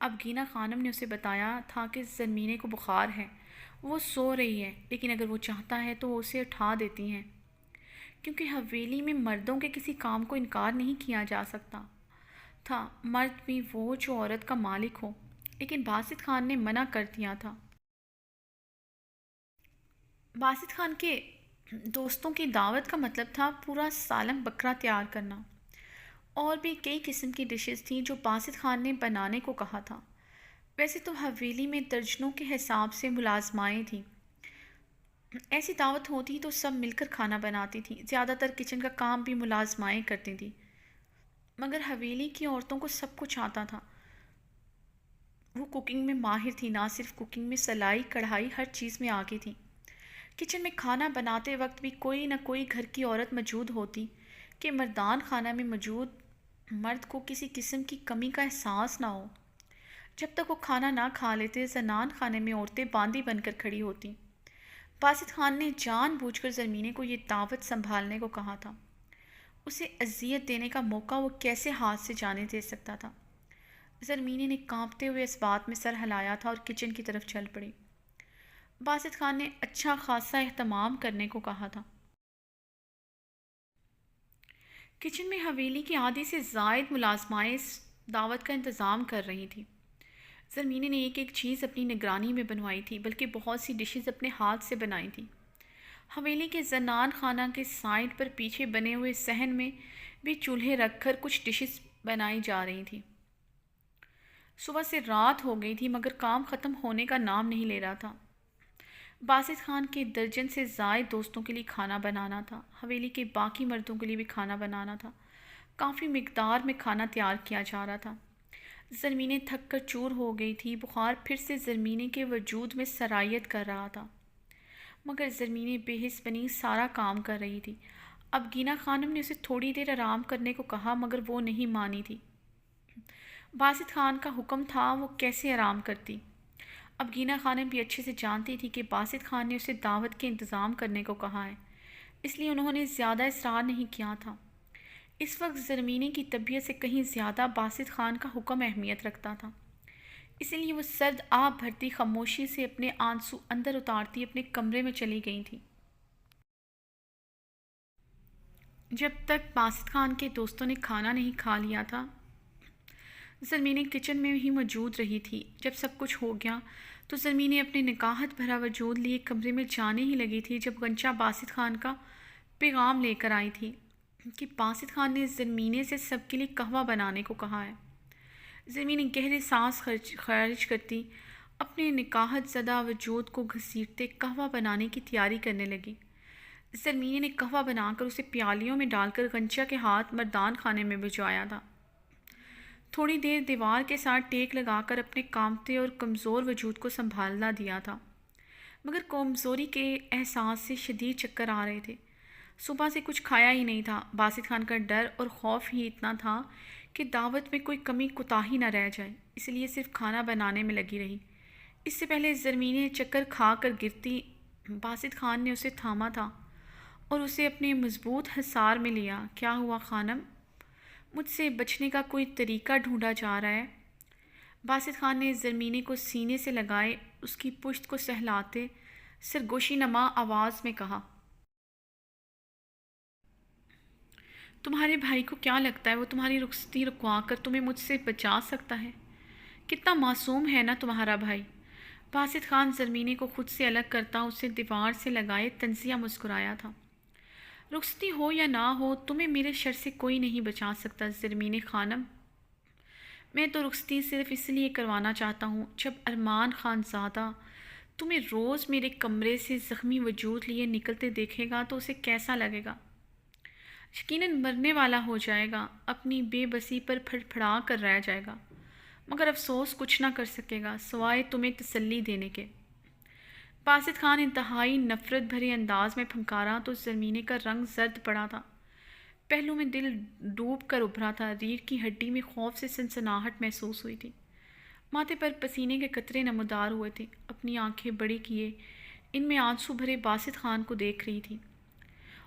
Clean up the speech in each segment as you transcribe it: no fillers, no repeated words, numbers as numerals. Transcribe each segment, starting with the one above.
اب گینا خانم نے اسے بتایا تھا کہ زرمینے کو بخار ہے، وہ سو رہی ہے، لیکن اگر وہ چاہتا ہے تو وہ اسے اٹھا دیتی ہیں، کیونکہ حویلی میں مردوں کے کسی کام کو انکار نہیں کیا جا سکتا تھا، مرد بھی وہ جو عورت کا مالک ہو۔ لیکن باسط خان نے منع کر دیا تھا۔ باسط خان کے دوستوں کی دعوت کا مطلب تھا پورا سالم بکرا تیار کرنا۔ اور بھی کئی قسم کی ڈشز تھیں جو باسط خان نے بنانے کو کہا تھا۔ ویسے تو حویلی میں درجنوں کے حساب سے ملازمائیں تھیں۔ ایسی دعوت ہوتی تو سب مل کر کھانا بناتی تھیں، زیادہ تر کچن کا کام بھی ملازمائیں کرتی تھیں، مگر حویلی کی عورتوں کو سب کچھ آتا تھا۔ وہ کوکنگ میں ماہر تھی، نہ صرف کوکنگ میں، سلائی کڑھائی ہر چیز میں آگے تھی۔ کچن میں کھانا بناتے وقت بھی کوئی نہ کوئی گھر کی عورت موجود ہوتی کہ مردان خانہ میں موجود مرد کو کسی قسم کی کمی کا احساس نہ ہو۔ جب تک وہ کھانا نہ کھا لیتے زنان خانے میں عورتیں باندھی بن کر کھڑی ہوتی۔ باسط خان نے جان بوجھ کر زرمینے کو یہ دعوت سنبھالنے کو کہا تھا۔ اسے اذیت دینے کا موقع وہ کیسے ہاتھ سے جانے دے سکتا تھا؟ زرمینے نے کانپتے ہوئے اس بات میں سر ہلایا تھا اور کچن کی طرف چل پڑی۔ باسط خان نے اچھا خاصا اہتمام کرنے کو کہا تھا۔ کچن میں حویلی کی آدھی سے زائد ملازمائیں اس دعوت کا انتظام کر رہی تھیں۔ زرمینے نے ایک ایک چیز اپنی نگرانی میں بنوائی تھی، بلکہ بہت سی ڈشز اپنے ہاتھ سے بنائی تھیں۔ حویلی کے زنان خانہ کے سائڈ پر پیچھے بنے ہوئے صحن میں بھی چولہے رکھ کر کچھ ڈشز بنائی جا رہی تھیں۔ صبح سے رات ہو گئی تھی مگر کام ختم ہونے کا نام نہیں لے رہا تھا۔ باسط خان کے درجن سے زائد دوستوں کے لیے کھانا بنانا تھا، حویلی کے باقی مردوں کے لیے بھی کھانا بنانا تھا۔ کافی مقدار میں کھانا تیار کیا جا رہا تھا۔ زرمینے تھک کر چور ہو گئی تھی، بخار پھر سے زرمینے کے وجود میں سرایت کر رہا تھا، مگر زرمینے بے حس بنی سارا کام کر رہی تھی۔ اب گینا خانم نے اسے تھوڑی دیر آرام کرنے کو کہا مگر وہ نہیں مانی تھی۔ باسط خان کا حکم تھا، وہ کیسے آرام کرتی؟ اب گینا خانم بھی اچھے سے جانتی تھی کہ باسط خان نے اسے دعوت کے انتظام کرنے کو کہا ہے، اس لیے انہوں نے زیادہ اصرار نہیں کیا تھا۔ اس وقت زرمینے کی طبیعت سے کہیں زیادہ باسط خان کا حکم اہمیت رکھتا تھا، اسی لیے وہ سرد آب بھرتی خاموشی سے اپنے آنسو اندر اتارتی اپنے کمرے میں چلی گئی تھی۔ جب تک باسط خان کے دوستوں نے کھانا نہیں کھا لیا تھا زرمینے کچن میں ہی موجود رہی تھی۔ جب سب کچھ ہو گیا تو زرمینے اپنے نکاحت بھرا وجود لیے کمرے میں جانے ہی لگی تھی جب غنچہ باسط خان کا پیغام لے کر آئی تھی کہ باسط خان نے زرمینے سے سب کے لیے قہوہ بنانے کو کہا ہے۔ زرمینے گہری سانس خارج کرتی اپنے نکاحت زدہ وجود کو گھسیٹتے قہوہ بنانے کی تیاری کرنے لگی۔ زرمینے نے قہوہ بنا کر اسے پیالیوں میں ڈال کر غنچہ کے ہاتھ مردان خانے میں بھجوایا تھا۔ تھوڑی دیر دیوار کے ساتھ ٹیک لگا کر اپنے کانپتے اور کمزور وجود کو سنبھالنا دیا تھا، مگر کمزوری کے احساس سے شدید چکر آ رہے تھے۔ صبح سے کچھ کھایا ہی نہیں تھا۔ باسط خان کا ڈر اور خوف ہی اتنا تھا کہ دعوت میں کوئی کمی کوتاہی نہ رہ جائے، اس لیے صرف کھانا بنانے میں لگی رہی۔ اس سے پہلے زرمینے چکر کھا کر گرتی، باسط خان نے اسے تھاما تھا اور اسے اپنے مضبوط حصار میں لیا۔ کیا ہوا خانم؟ مجھ سے بچنے کا کوئی طریقہ ڈھونڈا جا رہا ہے؟ باسط خان نے زرمینے کو سینے سے لگائے اس کی پشت کو سہلاتے سرگوشی نما آواز میں کہا۔ تمہارے بھائی کو کیا لگتا ہے وہ تمہاری رخصتی رکوا کر تمہیں مجھ سے بچا سکتا ہے؟ کتنا معصوم ہے نا تمہارا بھائی۔ باسط خان زرمینے کو خود سے الگ کرتا اسے دیوار سے لگائے تنزیہ مسکرایا تھا۔ رخصتی ہو یا نہ ہو تمہیں میرے شر سے کوئی نہیں بچا سکتا زرمینے خانم۔ میں تو رخصتی صرف اس لیے کروانا چاہتا ہوں جب ارمان خان زادہ تمہیں روز میرے کمرے سے زخمی وجود لیے نکلتے دیکھے گا تو اسے کیسا لگے گا؟ یقیناً مرنے والا ہو جائے گا، اپنی بے بسی پر پھڑ پھڑا کر رہ جائے گا، مگر افسوس کچھ نہ کر سکے گا سوائے تمہیں تسلی دینے کے۔ باسط خان انتہائی نفرت بھرے انداز میں پھنکارا تو زرمینے کا رنگ زرد پڑا تھا، پہلو میں دل ڈوب کر ابھرا تھا، ریڑھ کی ہڈی میں خوف سے سنسناہٹ محسوس ہوئی تھی، ماتھے پر پسینے کے قطرے نمودار ہوئے تھے۔ اپنی آنکھیں بڑی کیے ان میں آنسو بھرے باسط خان کو دیکھ رہی تھی،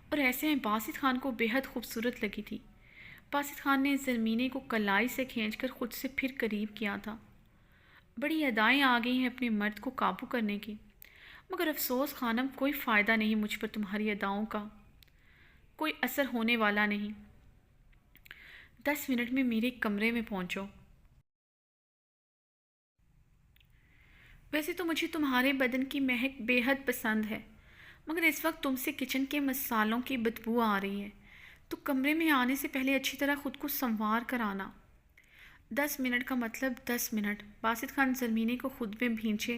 اور ایسے میں باسط خان کو بے حد خوبصورت لگی تھی۔ باسط خان نے زرمینے کو کلائی سے کھینچ کر خود سے پھر قریب کیا تھا۔ بڑی ادائیں آ گئی ہیں اپنے مرد کو قابو کرنے کی، مگر افسوس خانم کوئی فائدہ نہیں مجھ پر تمہاری اداؤں کا، کوئی اثر ہونے والا نہیں۔ 10 منٹ میں میرے کمرے میں پہنچو۔ ویسے تو مجھے تمہارے بدن کی مہک بے حد پسند ہے، مگر اس وقت تم سے کچن کے مسالوں کی بدبو آ رہی ہے، تو کمرے میں آنے سے پہلے اچھی طرح خود کو سنوار کر آنا۔ 10 منٹ کا مطلب 10 منٹ، باسط خان زرمینے کو خود میں بھینچے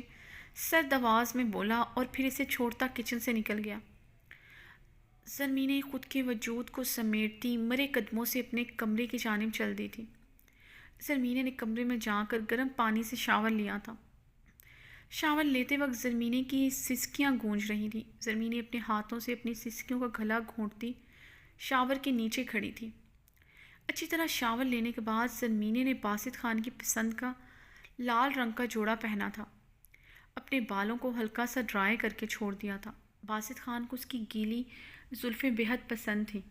سرد آواز میں بولا اور پھر اسے چھوڑتا کچن سے نکل گیا۔ زرمینے خود کے وجود کو سمیٹتی مرے قدموں سے اپنے کمرے کی جانب چل دی تھی۔ زرمینے نے کمرے میں جا کر گرم پانی سے شاور لیا تھا۔ شاور لیتے وقت زرمینے کی سسکیاں گونج رہی تھیں۔ زرمینے اپنے ہاتھوں سے اپنی سسکیوں کا گلا گھونٹتی شاور کے نیچے کھڑی تھی۔ اچھی طرح شاور لینے کے بعد زرمینے نے باسط خان کی پسند کا لال رنگ کا جوڑا پہنا تھا۔ اپنے بالوں کو ہلکا سا ڈرائی کر کے چھوڑ دیا تھا۔ باسط خان کو اس کی گیلی زلفیں بے حد پسند تھیں۔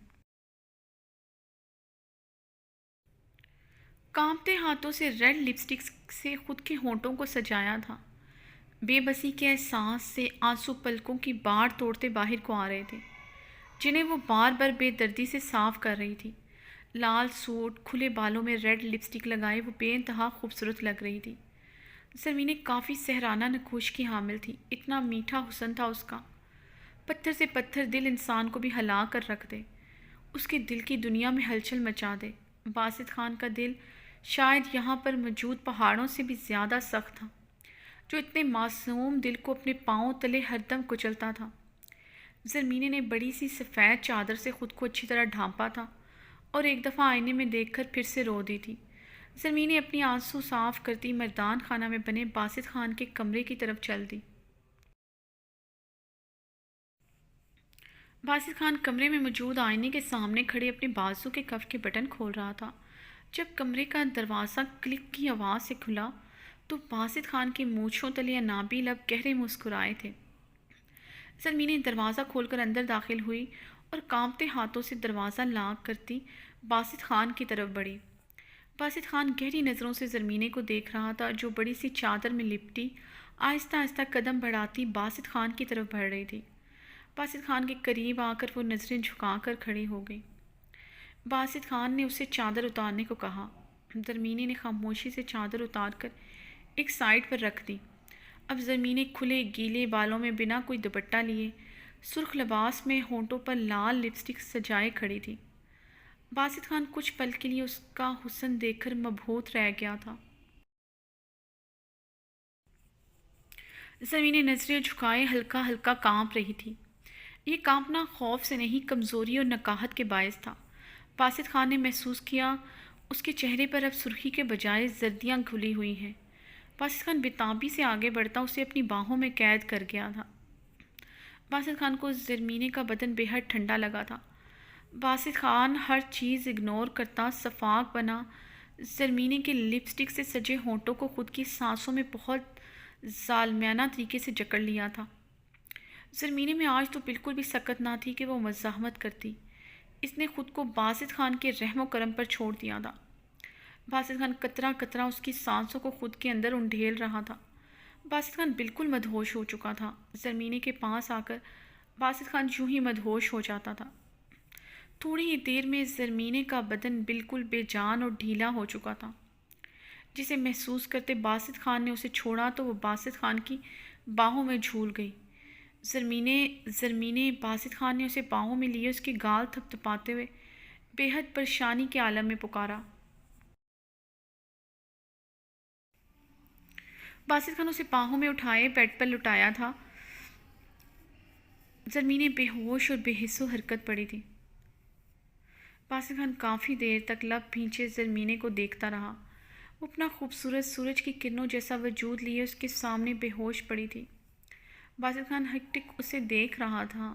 کانپتے ہاتھوں سے ریڈ لپسٹک سے خود کے ہونٹوں کو سجایا تھا۔ بے بسی کے احساس سے آنسو پلکوں کی باڑ توڑتے باہر کو آ رہے تھے، جنہیں وہ بار بار بے دردی سے صاف کر رہی تھی۔ لال سوٹ، کھلے بالوں میں ریڈ لپسٹک لگائے وہ بے انتہا خوبصورت لگ رہی تھی۔ زرمینے کافی سحرانہ نقوش کی حامل تھی، اتنا میٹھا حسن تھا اس کا، پتھر سے پتھر دل انسان کو بھی ہلا کر رکھ دے، اس کے دل کی دنیا میں ہلچل مچا دے۔ باسط خان کا دل شاید یہاں پر موجود پہاڑوں سے بھی زیادہ سخت تھا، جو اتنے معصوم دل کو اپنے پاؤں تلے ہر دم کچلتا تھا۔ زرمینے نے بڑی سی سفید چادر سے خود کو اچھی طرح ڈھانپا تھا اور ایک دفعہ آئینے میں دیکھ کر پھر سے رو دی تھی۔ زرمینے اپنی آنسو صاف کرتی مردان خانہ میں بنے باسط خان کے کمرے کی طرف چل دی۔ باسط خان کمرے میں موجود آئینے کے سامنے کھڑے اپنے بازو کے کف کے بٹن کھول رہا تھا۔ جب کمرے کا دروازہ کلک کی آواز سے کھلا تو باسط خان کے مونچھوں تلے انابی لب گہرے مسکرائے تھے۔ زرمینے دروازہ کھول کر اندر داخل ہوئی اور کانپتے ہاتھوں سے دروازہ لاک کرتی باسط خان کی طرف بڑھی۔ باسط خان گہری نظروں سے زرمینے کو دیکھ رہا تھا، جو بڑی سی چادر میں لپٹی آہستہ آہستہ قدم بڑھاتی باسط خان کی طرف بڑھ رہی تھی۔ باسط خان کے قریب آ کر وہ نظریں جھکا کر کھڑی ہو گئی۔ باسط خان نے اسے چادر اتارنے کو کہا۔ زرمینے نے خاموشی سے چادر اتار کر ایک سائڈ پر رکھ دی۔ اب زرمینے کھلے گیلے بالوں میں بنا کوئی دوپٹہ لیے سرخ لباس میں ہونٹوں پر لال لپسٹک سجائے کھڑی تھی۔ باسط خان کچھ پل کے لیے اس کا حسن دیکھ کر مبہوت رہ گیا تھا۔ زرمینے نظریں جھکائے ہلکا ہلکا کانپ رہی تھی۔ یہ کانپنا خوف سے نہیں، کمزوری اور نکاہت کے باعث تھا۔ باسط خان نے محسوس کیا اس کے چہرے پر اب سرخی کے بجائے زردیاں گھلی ہوئی ہیں۔ باسط خان بےتابی سے آگے بڑھتا اسے اپنی باہوں میں قید کر گیا تھا۔ باسط خان کو زرمینے کا بدن بے حد ٹھنڈا لگا تھا۔ باسط خان ہر چیز اگنور کرتا شفاق بنا زرمینے کے لپسٹک سے سجے ہونٹوں کو خود کی سانسوں میں بہت ظالمانہ طریقے سے جکڑ لیا تھا۔ زرمینے میں آج تو بالکل بھی سکت نہ تھی کہ وہ مزاحمت کرتی۔ اس نے خود کو باسط خان کے رحم و کرم پر چھوڑ دیا تھا۔ باسط خان قطرہ قطرہ اس کی سانسوں کو خود کے اندر انڈھیل رہا تھا۔ باسط خان بالکل مدہوش ہو چکا تھا۔ زرمینے کے پاس آ کر باسط خان یوں ہی مدہوش ہو جاتا تھا۔ تھوڑی ہی دیر میں زرمینے کا بدن بالکل بے جان اور ڈھیلا ہو چکا تھا، جسے محسوس کرتے باسط خان نے اسے چھوڑا تو وہ باسط خان کی باہوں میں جھول گئی۔ زرمینے باسط خان نے اسے باہوں میں لیے اس کے گال تھپ تھپاتے ہوئے بے حد پریشانی کے عالم میں پکارا۔ باسط خان اسے باہوں میں اٹھائے بیڈ پر لٹایا تھا۔ زرمینے بے ہوش اور بے حس و حرکت پڑی تھی۔ باسط خان کافی دیر تک لب بھینچے زرمینے کو دیکھتا رہا۔ وہ اپنا خوبصورت سورج کی کرنوں جیسا وجود لیے اس کے سامنے بے ہوش پڑی تھی۔ باسط خان ہکٹک اسے دیکھ رہا تھا۔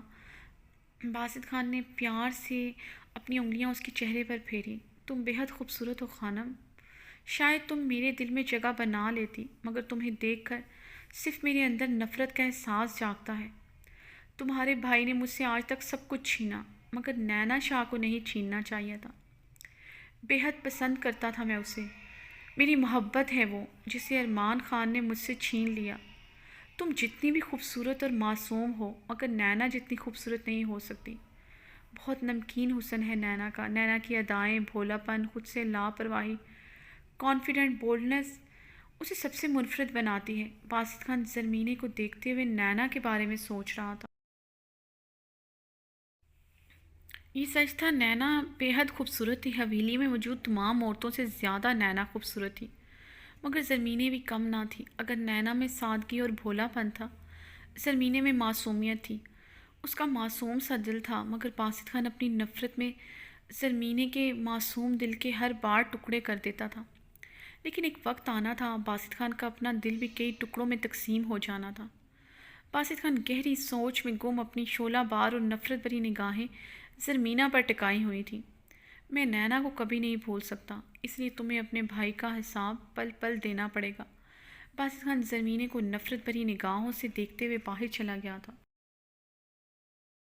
باسط خان نے پیار سے اپنی انگلیاں اس کے چہرے پر پھیری۔ تم بے حد خوبصورت ہو خانم، شاید تم میرے دل میں جگہ بنا لیتی، مگر تمہیں دیکھ کر صرف میرے اندر نفرت کا احساس جاگتا ہے۔ تمہارے بھائی نے مجھ سے آج تک سب کچھ چھینا، مگر نینا شاہ کو نہیں چھیننا چاہیے تھا۔ بے حد پسند کرتا تھا میں اسے۔ میری محبت ہے وہ جسے ارمان خان نے مجھ سے چھین لیا۔ تم جتنی بھی خوبصورت اور معصوم ہو مگر نینا جتنی خوبصورت نہیں ہو سکتی۔ بہت نمکین حسن ہے نینا کا۔ نینا کی ادائیں، بھولا پن، خود سے لاپرواہی، کانفیڈنٹ بولڈنس اسے سب سے منفرد بناتی ہے۔ باسط خان زرمینے کو دیکھتے ہوئے نینا کے بارے میں سوچ رہا تھا۔ یہ سچ تھا، نینا بے حد خوبصورت تھی۔ حویلی میں موجود تمام عورتوں سے زیادہ نینا خوبصورت تھی، مگر زرمینے بھی کم نہ تھی۔ اگر نینا میں سادگی اور بھولا پن تھا، زرمینے میں معصومیت تھی۔ اس کا معصوم سا دل تھا، مگر باسط خان اپنی نفرت میں زرمینے کے معصوم دل کے ہر بار ٹکڑے کر دیتا تھا۔ لیکن ایک وقت آنا تھا، باسط خان کا اپنا دل بھی کئی ٹکڑوں میں تقسیم ہو جانا تھا۔ باسط خان گہری سوچ میں گم اپنی شعلہ بار اور نفرت بھری نگاہیں زرمینہ پر ٹکائی ہوئی تھیں۔ میں نینا کو کبھی نہیں بھول سکتا، اس لیے تمہیں اپنے بھائی کا حساب پل پل دینا پڑے گا۔ باسط خان زرمینے کو نفرت بھری نگاہوں سے دیکھتے ہوئے باہر چلا گیا تھا۔